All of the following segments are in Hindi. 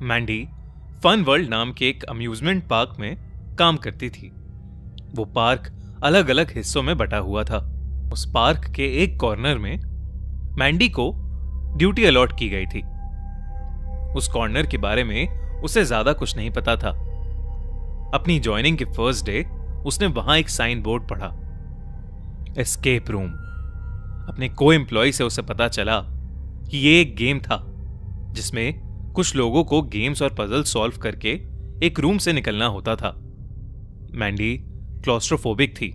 मैंडी फन वर्ल्ड नाम के एक अम्यूजमेंट पार्क में काम करती थी। वो पार्क अलग अलग हिस्सों में बटा हुआ था। उस पार्क के एक कॉर्नर में मैंडी को ड्यूटी अलॉट की गई थी। उस कॉर्नर के बारे में उसे ज्यादा कुछ नहीं पता था। अपनी ज्वाइनिंग के फर्स्ट डे उसने वहां एक साइन बोर्ड पढ़ा, एस्केप रूम। अपने को एम्प्लॉय से उसे पता चला कि ये एक गेम था जिसमें कुछ लोगों को गेम्स और पजल सॉल्व करके एक रूम से निकलना होता था। मैंडी क्लॉस्ट्रोफोबिक थी,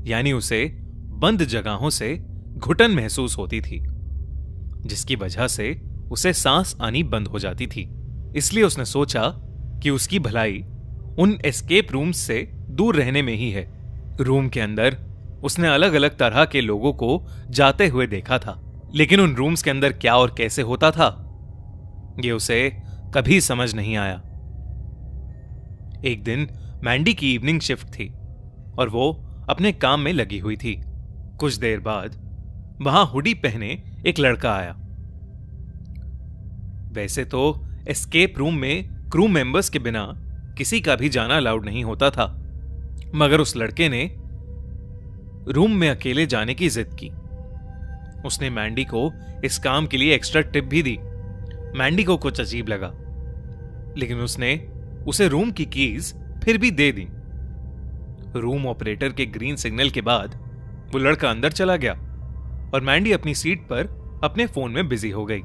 यानी उसे बंद जगहों से घुटन महसूस होती थी, जिसकी वजह से उसे सांस आनी बंद हो जाती थी। इसलिए उसने सोचा कि उसकी भलाई उन एस्केप रूम्स से दूर रहने में ही है। रूम के अंदर उसने अलग अलग तरह के लोगों को जाते हुए देखा था, लेकिन उन रूम्स के अंदर क्या और कैसे होता था ये उसे कभी समझ नहीं आया। एक दिन मैंडी की इवनिंग शिफ्ट थी और वो अपने काम में लगी हुई थी। कुछ देर बाद वहां हुडी पहने एक लड़का आया। वैसे तो एस्केप रूम में क्रू मेंबर्स के बिना किसी का भी जाना अलाउड नहीं होता था, मगर उस लड़के ने रूम में अकेले जाने की जिद की। उसने मैंडी को इस काम के लिए एक्स्ट्रा टिप भी दी। मैंडी को कुछ अजीब लगा, लेकिन उसने उसे रूम की कीज फिर भी दे दी। रूम ऑपरेटर के ग्रीन सिग्नल के बाद वो लड़का अंदर चला गया और मैंडी अपनी सीट पर अपने फोन में बिजी हो गई।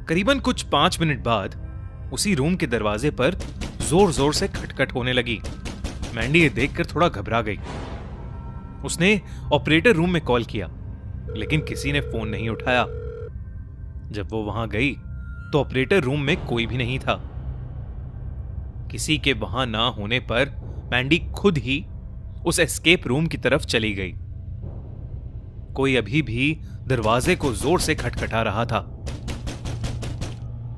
करीबन कुछ 5 मिनट बाद उसी रूम के दरवाजे पर जोर जोर से खटखट होने लगी। मैंडी ये देखकर थोड़ा घबरा गई। उसने ऑपरेटर रूम में कॉल किया, लेकिन किसी ने फोन नहीं उठाया। जब वो वहां गई तो ऑपरेटर रूम में कोई भी नहीं था। किसी के वहां ना होने पर मैंडी खुद ही उस एस्केप रूम की तरफ चली गई। कोई अभी भी दरवाजे को जोर से खटखटा रहा था।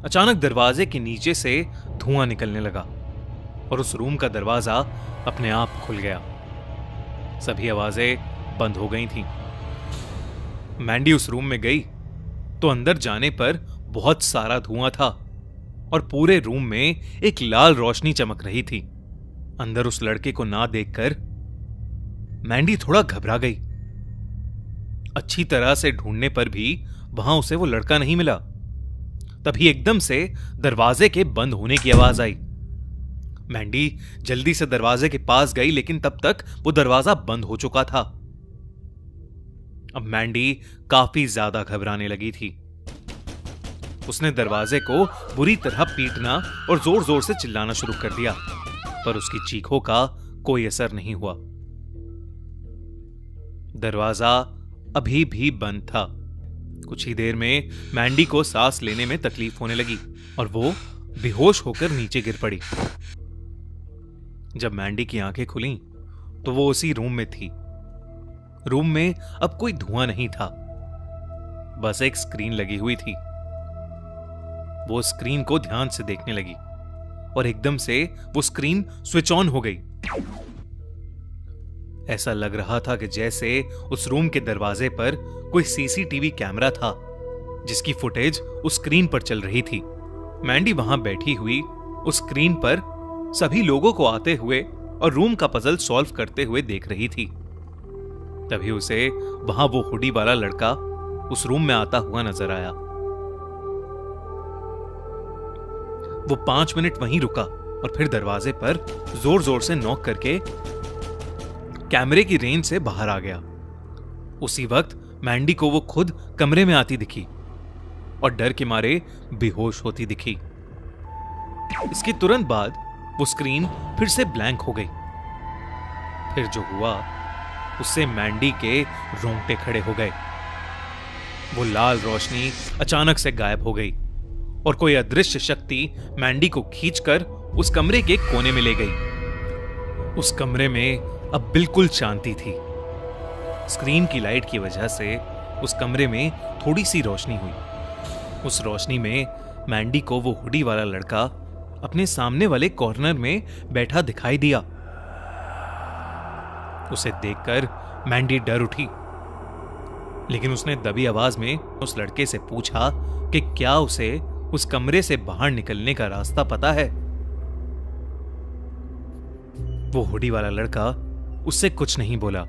अचानक दरवाजे के नीचे से धुआं निकलने लगा और उस रूम का दरवाजा अपने आप खुल गया। सभी आवाजें बंद हो गई थीं। मैंडी उस रूम में गई तो अंदर जाने पर बहुत सारा धुआं था और पूरे रूम में एक लाल रोशनी चमक रही थी। अंदर उस लड़के को ना देखकर मैंडी थोड़ा घबरा गई। अच्छी तरह से ढूंढने पर भी वहां उसे वो लड़का नहीं मिला। तभी एकदम से दरवाजे के बंद होने की आवाज आई। मैंडी जल्दी से दरवाजे के पास गई, लेकिन तब तक वो दरवाजा बंद हो चुका था। अब मैंडी काफी ज्यादा घबराने लगी थी। उसने दरवाजे को बुरी तरह पीटना और जोर जोर से चिल्लाना शुरू कर दिया, पर उसकी चीखों का कोई असर नहीं हुआ। दरवाजा अभी भी बंद था। कुछ ही देर में मैंडी को सांस लेने में तकलीफ होने लगी और वो बेहोश होकर नीचे गिर पड़ी। जब मैंडी की आंखें खुलीं तो वो उसी रूम में थी। रूम में अब कोई धुआं नहीं था, बस एक स्क्रीन लगी हुई थी। वो स्क्रीन को ध्यान से देखने लगी और एकदम से वो स्क्रीन स्विच ऑन हो गई। ऐसा लग रहा था कि जैसे उस रूम के दरवाजे पर कोई सीसीटीवी कैमरा था, जिसकी फुटेज उस स्क्रीन पर चल रही थी। मैंडी वहां बैठी हुई उस स्क्रीन पर सभी लोगों को आते हुए और रूम का पजल सॉल्व करते हुए देख रही थी। तभी उसे वहां वो हुडी वाला लड़का उस रूम में आता हुआ नजर आया। वो 5 मिनट वहीं रुका और फिर दरवाजे पर जोर जोर से नॉक करके कैमरे की रेंज से बाहर आ गया। उसी वक्त मैंडी को वो खुद कमरे में आती दिखी और डर के मारे बेहोश होती दिखी। इसके तुरंत बाद वो स्क्रीन फिर से ब्लैंक हो गई। फिर जो हुआ उससे मैंडी के रोंगटे खड़े हो गए। वो लाल रोशनी अचानक से गायब हो गई और कोई अदृश्य शक्ति मैंडी को खींचकर उस कमरे के कोने में ले गई। उस कमरे में अब बिल्कुल शांति थी। स्क्रीन की लाइट की वजह से उस कमरे में थोड़ी सी रोशनी हुई। उस रोशनी में मैंडी को वो हुडी वाला लड़का अपने सामने वाले कॉर्नर में बैठा दिखाई दिया। उसे देखकर मैंडी डर उठी, लेकिन उसने दबी आवाज में उस लड़के से पूछा कि क्या उसे उस कमरे से बाहर निकलने का रास्ता पता है? वो हुडी वाला लड़का उससे कुछ नहीं बोला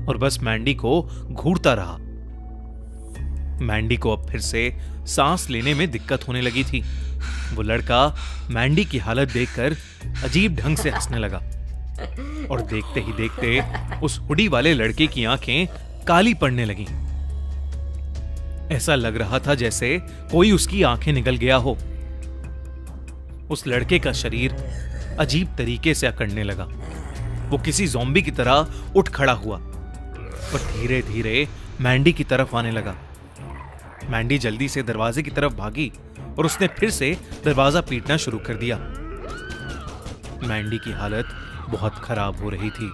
और बस मैंडी को घूरता रहा। मैंडी को अब फिर से सांस लेने में दिक्कत होने लगी थी। वो लड़का मैंडी की हालत देखकर अजीब ढंग से हंसने लगा और देखते ही देखते उस हुडी वाले लड़के की आंखें काली पड़ने लगीं। ऐसा लग रहा था जैसे कोई उसकी आंखें निगल गया हो। उस लड़के का शरीर अजीब तरीके से अकड़ने लगा। वो किसी ज़ॉम्बी की तरह उठ खड़ा हुआ और धीरे धीरे मैंडी की तरफ आने लगा। मैंडी जल्दी से दरवाजे की तरफ भागी और उसने फिर से दरवाजा पीटना शुरू कर दिया। मैंडी की हालत बहुत खराब हो रही थी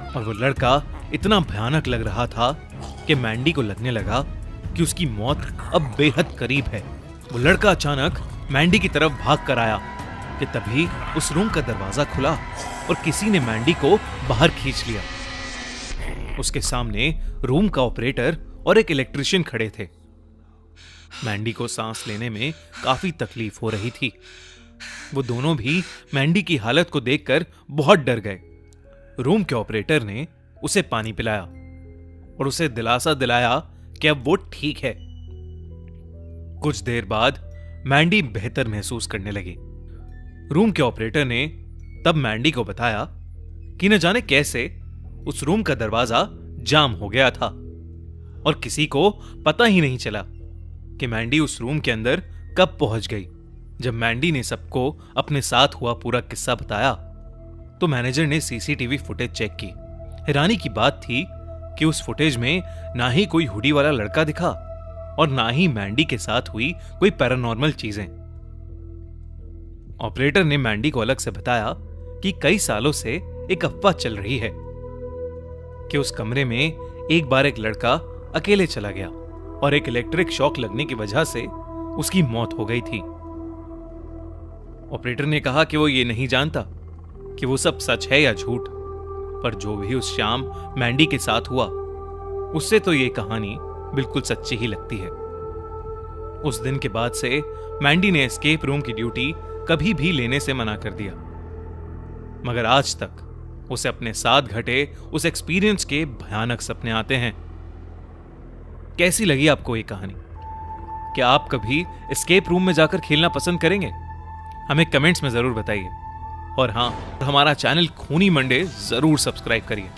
और वो लड़का इतना भयानक लग रहा था कि मैंडी को लगने लगा कि उसकी मौत अब बेहद करीब है। वो लड़का अचानक मैंडी की तरफ भाग कर आया कि तभी उस रूम का दरवाजा खुला और किसी ने मैंडी को बाहर खींच लिया। उसके सामने रूम का ऑपरेटर और एक इलेक्ट्रिशियन खड़े थे। मैंडी को सांस लेने में काफी तकलीफ हो रही थी। वो दोनों भी मैंडी की हालत को देखकर बहुत डर गए। रूम के ऑपरेटर ने उसे पानी पिलाया और उसे दिलासा दिलाया कि अब वो ठीक है। कुछ देर बाद मैंडी बेहतर महसूस करने लगी। रूम के ऑपरेटर ने तब मैंडी को बताया कि न जाने कैसे उस रूम का दरवाजा जाम हो गया था और किसी को पता ही नहीं चला कि मैंडी उस रूम के अंदर कब पहुंच गई। जब मैंडी ने सबको अपने साथ हुआ पूरा किस्सा बताया तो मैनेजर ने सीसीटीवी फुटेज चेक की। हैरानी की बात थी कि उस फुटेज में ना ही कोई हुडी वाला लड़का दिखा और ना ही मैंडी के साथ हुई कोई पैरानॉर्मल चीजें। ऑपरेटर ने मैंडी को अलग से बताया कि कई सालों से एक अफवाह चल रही है कि उस कमरे में एक बार एक लड़का अकेले चला गया और एक इलेक्ट्रिक शॉक लगने की वजह से उसकी मौत हो गई थी। ऑपरेटर ने कहा कि वो ये नहीं जानता कि वो सब सच है या झूठ, पर जो भी उस शाम मैंडी के साथ हुआ उससे तो ये कहानी बिल्कुल सच्ची ही लगती है। उस दिन के बाद से मैंडी ने एस्केप रूम की ड्यूटी कभी भी लेने से मना कर दिया, मगर आज तक उसे अपने साथ घटे उस एक्सपीरियंस के भयानक सपने आते हैं। कैसी लगी आपको ये कहानी? क्या आप कभी एस्केप रूम में जाकर खेलना पसंद करेंगे? हमें कमेंट्स में जरूर बताइए और हां, हमारा चैनल खूनी मंडे जरूर सब्सक्राइब करिए।